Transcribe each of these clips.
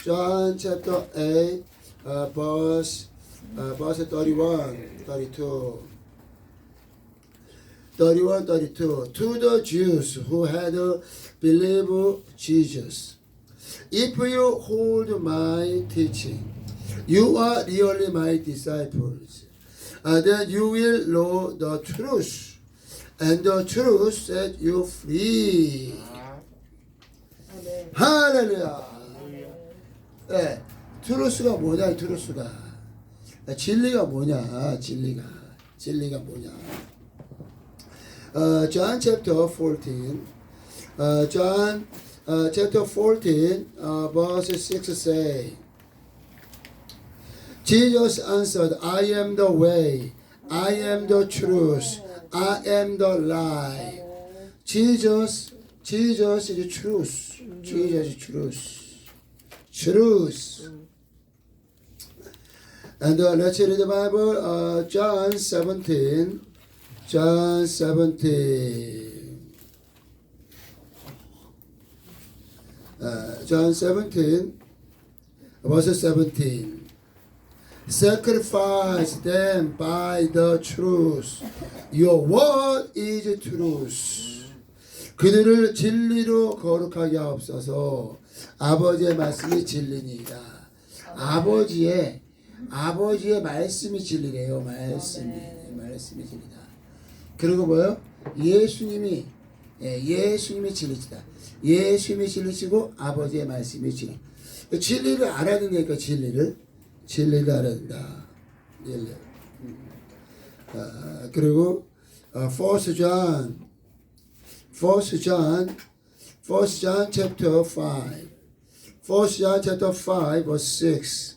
John chapter 8, verse 31, 32. 31, 32. To the Jews who had believed Jesus, if you hold my teaching, you are really my disciples. Then you will know the truth, and the truth set you free. 할렐루야. 네, 트루스가 뭐냐? 트루스가 진리가 뭐냐? 진리가 뭐냐? John chapter 14. John chapter 14, verse 6 say, Jesus answered, I am the way, I am the truth, I am the life. Jesus is truth. Jesus is truth. And let's read the Bible. John 17. John 17. John 17, verse 17. Sacrifice them by the truth. Your word is truth. 그들을 진리로 거룩하게 하옵소서. 아버지의 말씀이 진리니이다. 아버지의 말씀이 진리래요. 말씀이 진리다. 그리고 뭐요? 예수님이 진리시다. 예수님이 진리시고 아버지의 말씀이 진리. 진리를 알아야 되니까 진리를 알아야 된다. 그리고 First John chapter 5. First John chapter 5 verse 6.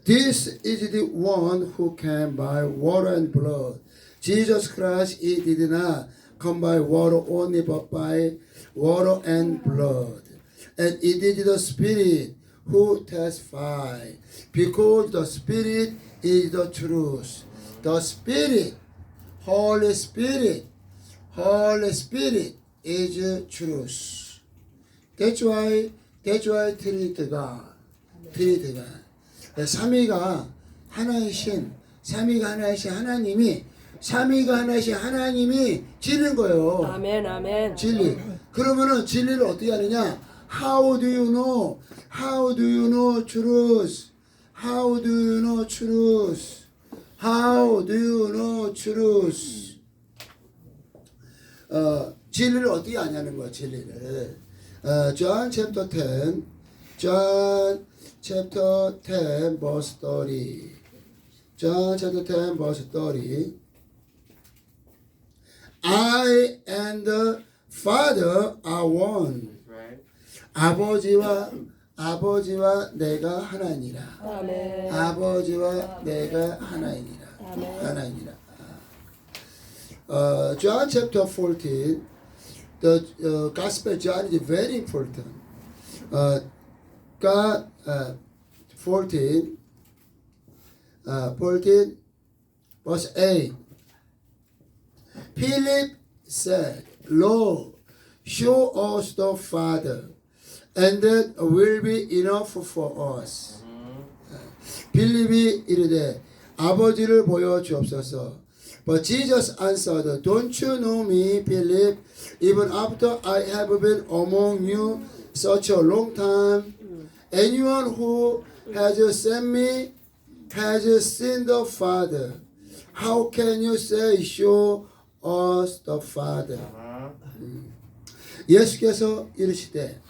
This is the one who came by water and blood. Jesus Christ, he did not come by water only, but by water and blood. And it is the Spirit who testifies, because the Spirit is the truth. The Spirit, Holy Spirit is truth. That's why Trinity 삼위가 하나이신 하나님이 진리인 거예요. 아멘. 진리. 그러면은 진리를 어떻게 하느냐? How do you know truth? How do you know truth? 진리를 어떻게 아냐는 거야, 진리를. John chapter 10. John chapter 10 verse 30. John chapter 10 verse 30. I and the Father are one. 아버지와 내가 하나니라. 아멘. 아버지와 내가 하나이니라. John chapter 14. The Gospel of John is very important. God 14 verse 8. Philip said, Lord, show us the Father, and that will be enough for us. 빌립이 이르되 아버지를 보여주옵소서. But Jesus answered, Don't you know me, Philip, even after I have been among you such a long time? Anyone who has sent me has seen the Father. How can you say, show us the Father? 예수께서 이르시되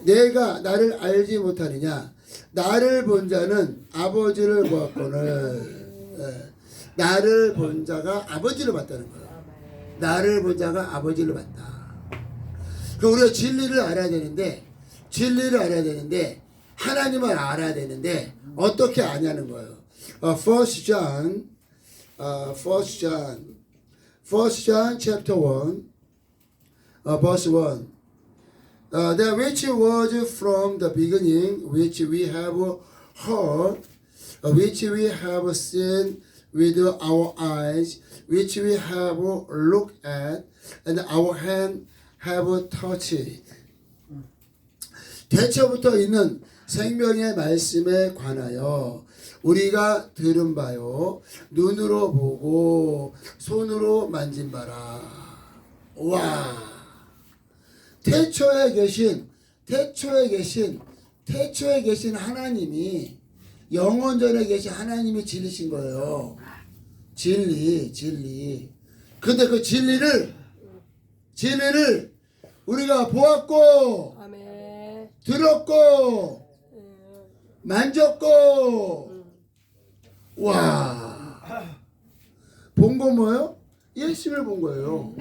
내가 나를 알지 못하느냐? 나를 본 자는 아버지를 보았거늘. 나를 본 자가 아버지를 봤다는 거예요. 나를 본 자가 아버지를 봤다. 그럼 우리가 진리를 알아야 되는데 하나님을 알아야 되는데 어떻게 아냐는 거예요. First John chapter 1 verse 1. That which was from the beginning, which we have heard, which we have seen with our eyes, which we have looked at, and our hand have touched it. 대처부터 있는 생명의 말씀에 관하여 우리가 들은 바요 눈으로 보고 손으로 만진 바라. 와, 태초에 계신 하나님이, 영원전에 계신 하나님이 진리신 거예요. 진리. 근데 그 진리를 우리가 보았고, 아멘. 들었고, 만졌고, 와, 본 건 뭐예요? 예수님을 본 거예요.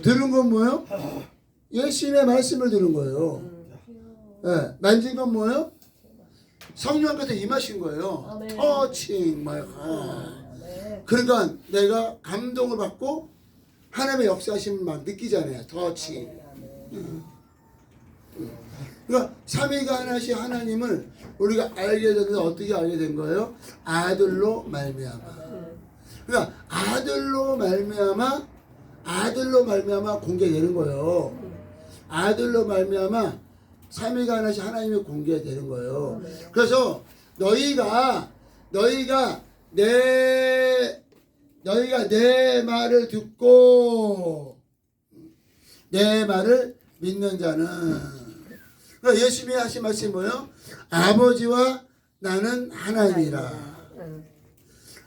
들은 건 뭐예요? 예수님의 말씀을 들은 거예요. 네, 만진 건 뭐예요? 성령께서 임하신 거예요. Touching my heart. 그러니까 내가 감동을 받고 하나님의 역사하심을 막 느끼잖아요. Touching. 그러니까 삼위가 하나씩 하나님을 우리가 알게 됐는데 어떻게 알게 된 거예요? 아들로 말미암아. 그러니까 아들로 말미암아 공개되는 거예요. 아들로 말미암아 삼위가 하나씩 하나님이 공개되는 거예요. 그래서 너희가 내 말을 듣고 내 말을 믿는 자는, 그러니까 예수님이 하신 말씀이 뭐예요? 아버지와 나는 하나님이라.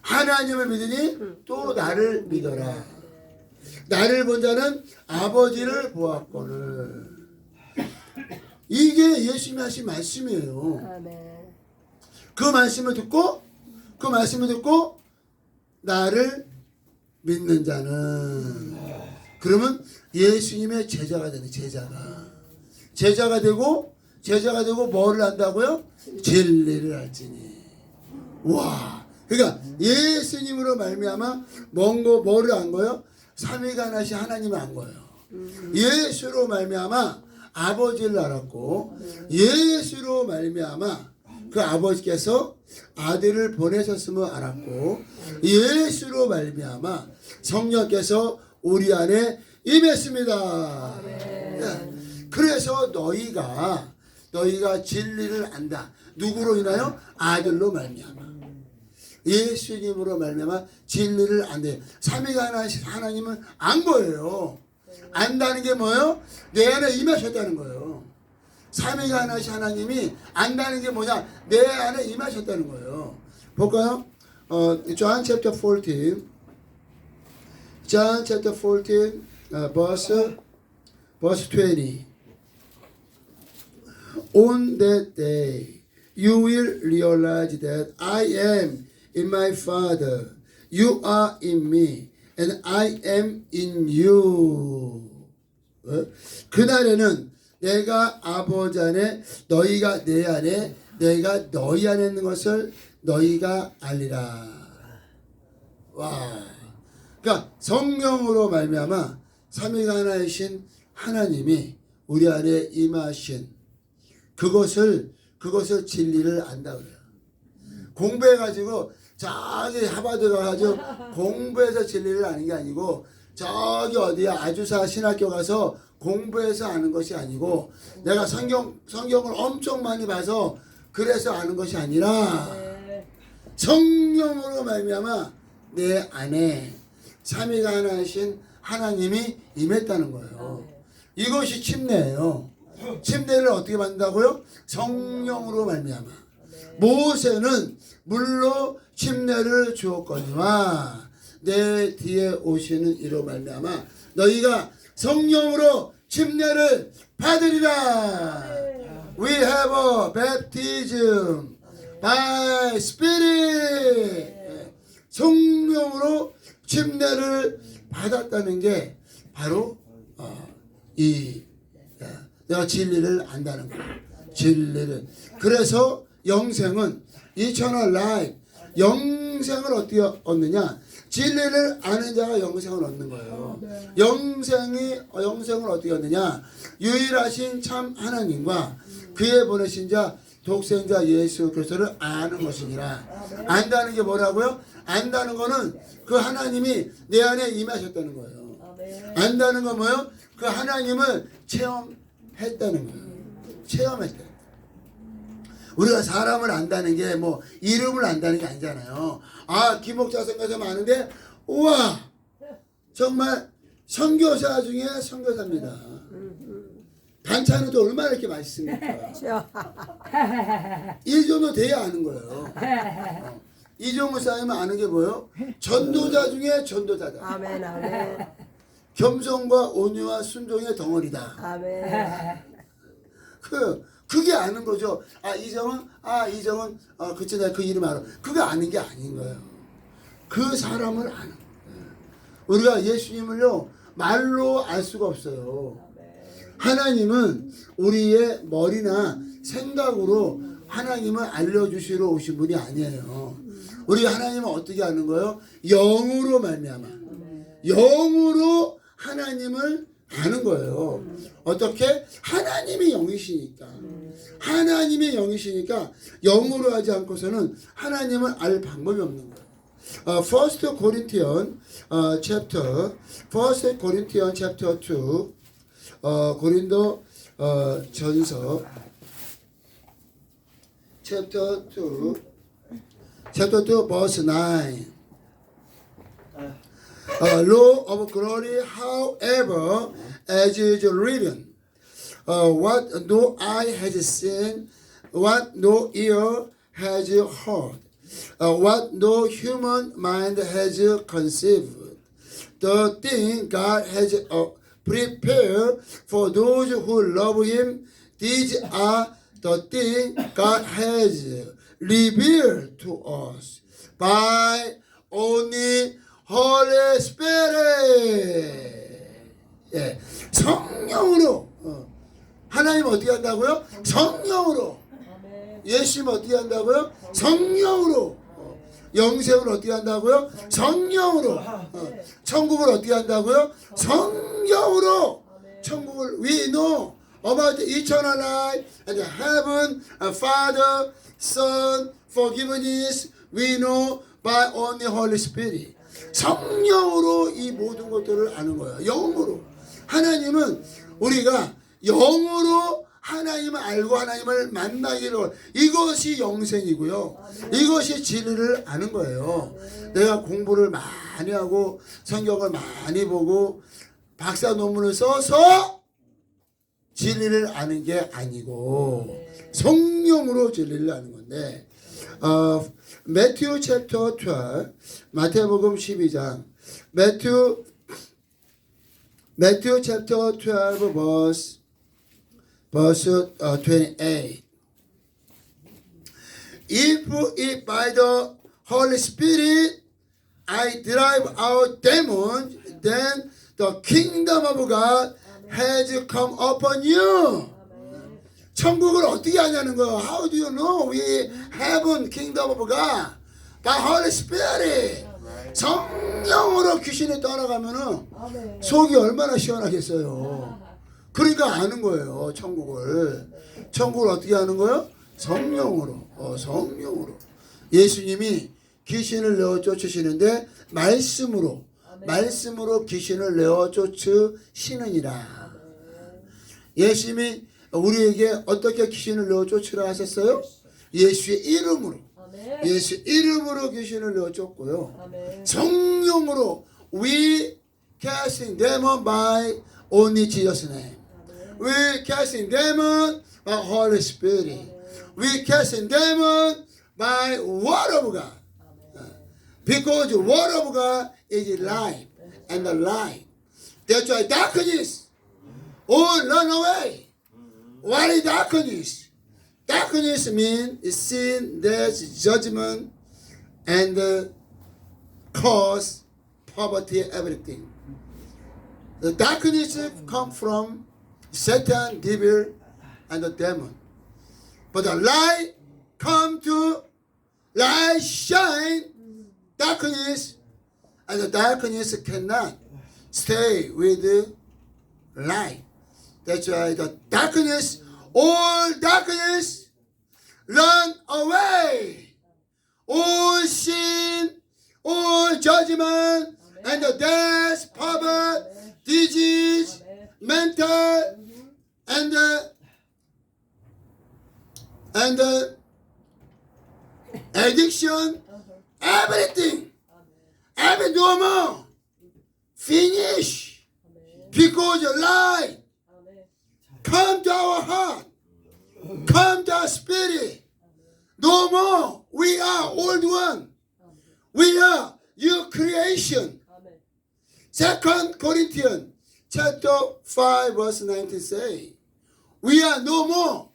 하나님을 믿으니 또 나를 믿어라. 나를 본 자는 아버지를 보았거늘. 이게 예수님이 하신 말씀이에요. 그 말씀을 듣고 나를 믿는 자는, 그러면 예수님의 제자가 되는, 제자가 되고 뭐를 한다고요? 진리를 알지니. 와, 그러니까 예수님으로 말미암아 뭐를 안 거예요? 삼위가 하나씩 하나님을 안 거예요. 예수로 말미암아 아버지를 알았고, 예수로 말미암아 그 아버지께서 아들을 보내셨음을 알았고, 예수로 말미암아 성령께서 우리 안에 임했습니다. 그래서 너희가 진리를 안다. 누구로 인하여? 아들로 말미암아. 예수님으로 말미암아 진리를 안돼요. 삼위가 하나님은 안 거예요. 안다는 게 뭐예요? 내 안에 임하셨다는 거예요. 삼위가 하나님이 안다는 게 뭐냐? 내 안에 임하셨다는 거예요. 볼까요? John chapter 14. John chapter 14, verse 20. On that day, you will realize that I am in my Father, you are in me, and I am in you. 그날에는 내가 아버지 안에, 너희가 내 안에, 내가 너희 안에 있는 것을 너희가 알리라. 와, 그러니까 성령으로 말미암아 삼위가 하나이신 하나님이 우리 안에 임하신 그것을 진리를 안다 그래요. 공부해가지고 저기 하버드 가가지고 공부해서 진리를 아는 게 아니고, 저기 어디야 아주사 신학교 가서 공부해서 아는 것이 아니고, 내가 성경을 엄청 많이 봐서 그래서 아는 것이 아니라 성령으로 말미암아 내 안에 삼위가 하나이신 하나님이 임했다는 거예요. 이것이 침례예요. 침례를 어떻게 받는다고요? 성령으로 말미암아. 모세는 물로 침례를 주었거니와 내 뒤에 오시는 이로 말미암아 너희가 성령으로 침례를 받으리라. We have a baptism by Spirit. 성령으로 침례를 받았다는 게 바로 내가 진리를 안다는 거예요. 진리를. 그래서 영생은 eternal life, 영생을 어떻게 얻느냐? 진리를 아는 자가 영생을 얻는 거예요. 영생을 어떻게 얻느냐? 유일하신 참 하나님과 그의 보내신 자 독생자 예수 그리스도를 아는 것이니라. 안다는 게 뭐라고요? 안다는 거는 그 하나님이 내 안에 임하셨다는 거예요. 안다는 건 뭐예요? 그 하나님을 체험했다는 거예요. 체험했대. 우리가 사람을 안다는 게 뭐 이름을 안다는 게 아니잖아요. 아, 김목자 선교사 많은데 우와 정말 선교사 중에 선교사입니다. 반찬은 또 얼마나 이렇게 맛있습니까? 이 정도 돼야 아는 거예요. 이종우 사님은 아는 게 뭐예요? 전도자 중에 전도자다. 아멘, 아멘, 겸손과 온유와 순종의 덩어리다. 아멘. 그게 아는 거죠. 이정은 그치, 내가 그 이름 알아. 그게 아는 게 아닌 거예요. 그 사람을 아는 거예요. 우리가 예수님을요 말로 알 수가 없어요. 하나님은 우리의 머리나 생각으로 하나님을 알려주시러 오신 분이 아니에요. 우리 하나님은 어떻게 아는 거예요? 영으로 말미암아. 영으로 하나님을 아는 거예요. 어떻게? 하나님이 영이시니까. 하나님이 영이시니까 영으로 하지 않고서는 하나님을 알 방법이 없는 거예요. First Corinthians chapter 2 고린도 전서 chapter 2 verse 9. Law of glory, however, as is written, what no eye has seen, what no ear has heard, what no human mind has conceived, the thing God has prepared for those who love Him, these are the things God has revealed to us by only Holy Spirit. 예, 성령으로. 하나님 어떻게 한다고요? 성령으로. 예수님 어떻게 한다고요? 성령으로. 영생을 어떻게 한다고요? 성령으로. 천국을 어떻게 한다고요? 성령으로. 천국을 we know about the eternal life and the heaven, and Father, Son, forgiveness. We know by only Holy Spirit. 성령으로 이 모든 것들을 아는 거예요. 영으로. 하나님은 우리가 영으로 하나님을 알고 하나님을 만나기를, 이것이 영생이고요. 이것이 진리를 아는 거예요. 내가 공부를 많이 하고 성경을 많이 보고 박사 논문을 써서 진리를 아는 게 아니고 성령으로 진리를 아는 건데, Matthew chapter 12, 마태복음 12장, Matthew chapter 12 verse 28. If by the Holy Spirit I drive out demons, then the kingdom of God has come upon you. 천국을 어떻게 하냐는 거예요. How do you know we have a kingdom of God? By Holy Spirit. 성령으로 귀신이 떠나가면은 속이 얼마나 시원하겠어요. 그러니까 아는 거예요. 천국을. 천국을 어떻게 하는 거예요? 성령으로. 성령으로. 예수님이 귀신을 내어 쫓으시는데 말씀으로 귀신을 내어 쫓으시느니라. 예수님이 우리에게 어떻게 귀신을 내어 쫓으라 하셨어요? 예수의 이름으로. 예수 이름으로 귀신을 내어 쫓고요. 성령으로 we casting demon by only Jesus name. We casting demon by Holy Spirit. We casting demon by Word of God. Because the Word of God is life and the light. That's why darkness all run away. What is darkness? Darkness means sin, death, judgment, and cause, poverty, everything. The darkness comes from Satan, devil, and the demon. But the light come to light, shine, darkness, and the darkness cannot stay with the light. That's why the darkness, all darkness, run away. All sin, all judgment, and the death, poverty, disease, mental, and and addiction, everything, every no more, finish, because your life come to our heart, come to our spirit. No more, we are old one. We are your creation. 2 Corinthians chapter 5 verse 19 say, we are no more.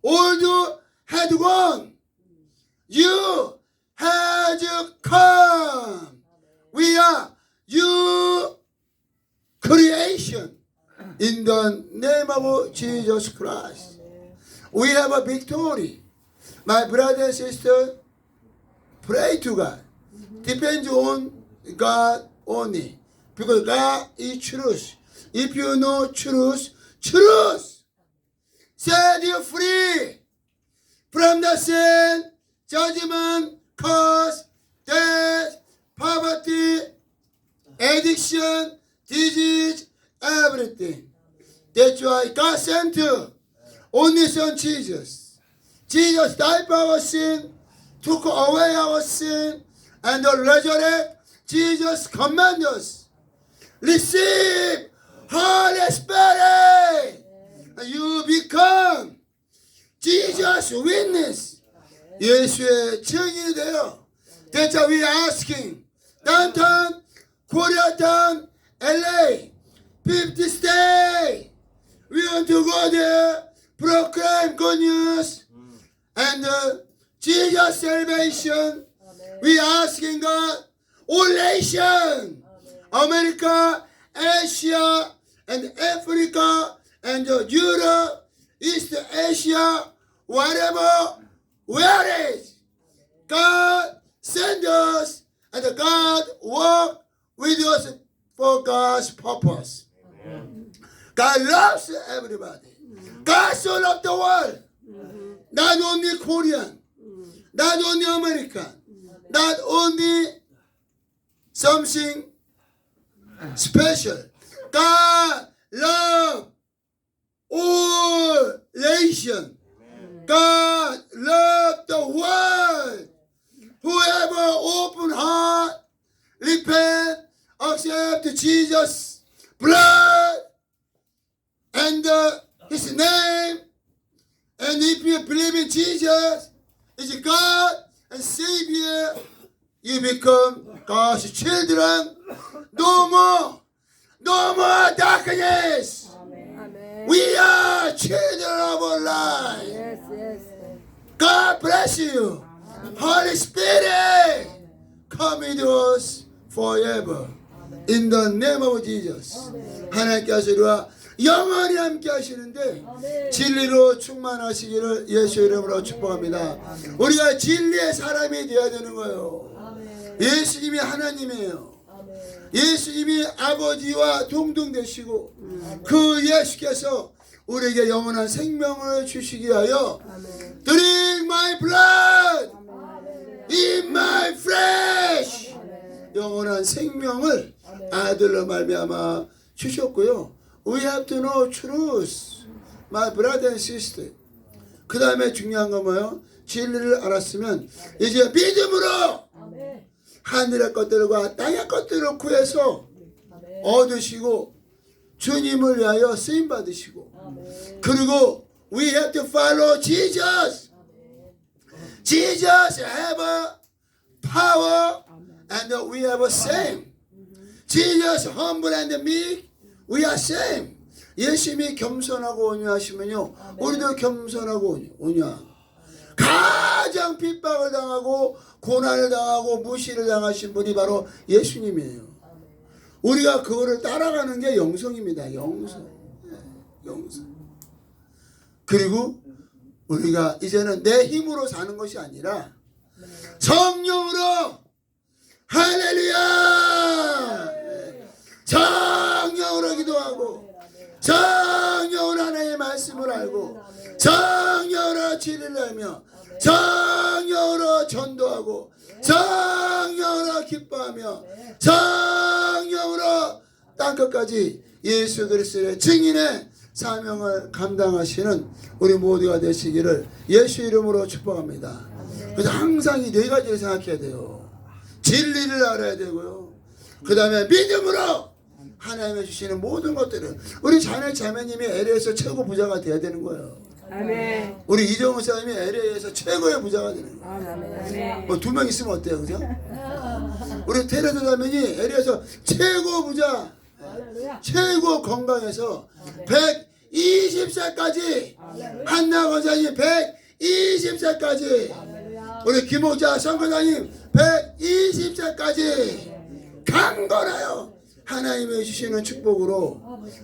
Old had gone. You had come. We are your creation. In the name of Jesus Christ. We have a victory. My brother and sister, pray to God. Depends on God only. Because God is truth. If you know truth, truth set you free from the sin, judgment, curse, death, poverty, addiction, disease, everything. That's why God sent only Son Jesus. Jesus died for our sin, took away our sin, and resurrected. Jesus commanded us, receive Holy Spirit. And you become Jesus' witness. 예수의 증인이 되어. That's why we are asking. Downtown, Koreatown, LA, 50 state. We want to go there, proclaim good news, and Jesus' salvation. We are asking God, all nation, America, Asia, and Africa, and Europe, East Asia, whatever, where is God send us, and God work with us for God's purpose. God loves everybody. God so loved the world. Not only Korean, not only American, not only something special. God loves all nations. God loves the world. Whoever open heart, repent, accept Jesus' blood and His name, and if you believe in Jesus is God and Savior, you become God's children. No more darkness. Amen. We are children of our life. Yes, yes. God bless you. Holy Spirit, come with us forever. In the name of Jesus. 하나님께서 우리와 영원히 함께 하시는데 진리로 충만하시기를 예수 이름으로 축복합니다. 우리가 진리의 사람이 되어야 되는 거예요. 예수님이 하나님이에요. 예수님이 아버지와 동등되시고 그 예수께서 우리에게 영원한 생명을 주시기 위하여 Drink my blood, eat my flesh, 영원한 생명을 아들로 말미암아 주셨고요. We have to know truth, my brother and sister. 그 다음에 중요한 건 뭐예요? 진리를 알았으면 이제 믿음으로 하늘의 것들과 땅의 것들을 구해서 얻으시고 주님을 위하여 쓰임 받으시고 그리고 we have to follow Jesus. Jesus have a power and we have a same. Jesus humble and meek. We are same. 예수님이 겸손하고 온유하시면요, 우리도 겸손하고 온유하. 가장 핍박을 당하고 고난을 당하고 무시를 당하신 분이 바로 예수님이에요. 우리가 그거를 따라가는 게 영성입니다. 영성. 영성. 그리고 우리가 이제는 내 힘으로 사는 것이 아니라 성령으로 할렐루야! 성령으로 기도하고 성령으로 하나님의 말씀을 알고 성령으로 진리를 알며 성령으로 전도하고 성령으로 기뻐하며 성령으로 땅끝까지 예수 그리스도의 증인의 사명을 감당하시는 우리 모두가 되시기를 예수 이름으로 축복합니다. 그래서 항상 이 네 가지를 생각해야 돼요. 진리를 알아야 되고요. 그 다음에 믿음으로 하나님이 주시는 모든 것들은 우리 자매님이 LA에서 최고 부자가 돼야 되는 거예요. 아멘. 우리 이정우 사님이 LA에서 최고의 부자가 되는 거예요. 아멘. 뭐 2명 있으면 어때요, 그죠? 우리 테레사 자매니 LA에서 최고 부자, 최고 건강해서 120살까지, 한나 권사님 120살까지, 우리 김옥자 선교사님 120살까지 강건하여 하나님의 주시는 축복으로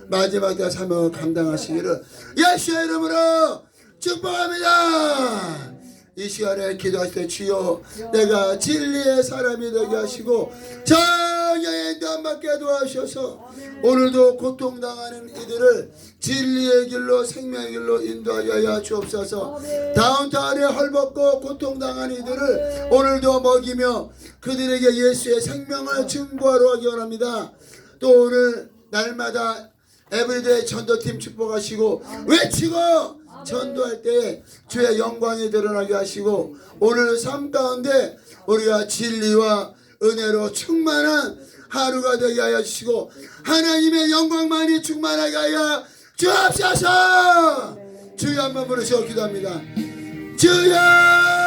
마지막 때 사명을 감당하시기를 예수의 이름으로 축복합니다. 이 시간에 기도하실 때 주여 내가 진리의 사람이 되게 하시고 정의의 안 맞게 도와주셔서 오늘도 고통당하는 이들을 진리의 길로 생명의 길로 인도하여 주옵소서. 다운타운에 헐벗고 고통당하는 이들을 오늘도 먹이며 그들에게 예수의 생명을 증거하러 하기 원합니다. 또 오늘 날마다 에브리데이 전도팀 축복하시고 외치고 전도할 때 주의 영광이 드러나게 하시고 오늘 삶 가운데 우리가 진리와 은혜로 충만한 하루가 되게 하여 주시고 하나님의 영광만이 충만하게 하여 주옵소서. 주여 한번 부르시고 기도합니다. 주여